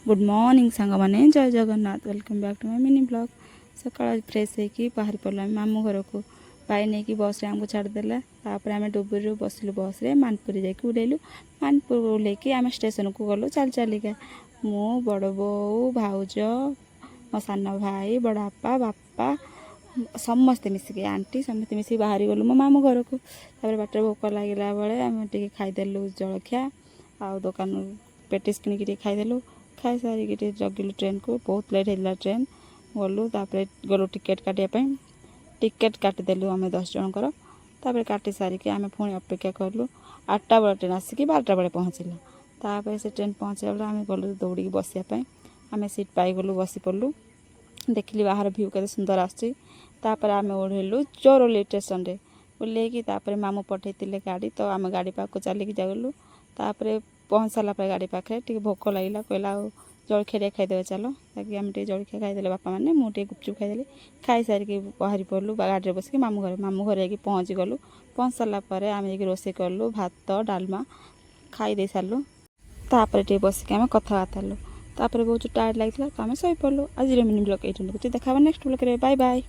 Good morning सांग मैंने जय Jagannath welcome back to my mini blog. सकाल फ्रेश होकर बाहर पड़ल आम मामू घर को भाई नहीं कि बस आमको छाड़देला। आम डुबुरी बसलु बस रे मानपुरी जाकि उड़ेलु। मानपुर ओह्लैकि आम स्टेशन को गलु चल चलिका मु बड़ बो भाउज मो सान भाई बड़ापा बापा समस्ते मिसिक आंटी समस्ते मिसिक बाहरी गलु मो मामू घर को। बाटर भोक लगे बेले आम टे खाईदेलु जलखिया आ दुकान पेटिस किणिकी खाईदेलु। खाई सारिक जगिलु ट्रेन को बहुत लेट होता ट्रेन गलु गलु टिकेट काटापी टिकेट काटिदेलु आम 10 जनकर। तापर काटी सारिक आम पुणी अपेक्षा कलु 8टा बेले ट्रेन आसिक 12टा बेले पहुँचला। तापर से ट्रेन पहुँचा बेले आम गलु दौड़ी बसापी आम सीट पाईगलु बसी पड़लु। देखिली बाहर भ्यू के सुंदर आसुची। तापर आम ओढ़ेलु चोरोली स्टेशन रे ओह्लैकि मामू पठेइतिले गाड़ी तो आम गाड़ी पाक चलिक गलु। तापर पहुँच सारा गाड़ी पाखे टे भोक लगे कहला जलखिया खाईदे चलो ताकि आम जलखिया खाईदे बापा मैंने मुझे गुपचुप खाईदे खाई सारिक बाहरी पड़लु गाड़ी बसिक मामू घर जाकि पहुँची गलु। पहुँच सारापर आम जाकि रोषे कलु भात डालमा खाईदे सारू। तापर टे बसिक आम कथबार्ता हेलु। तापर बहुत टायर्ड लगी तो आम शई पड़लु। आज मिनी ब्लॉग ये देखा नेक्स्ट ब्लॉग रे बाय बाय।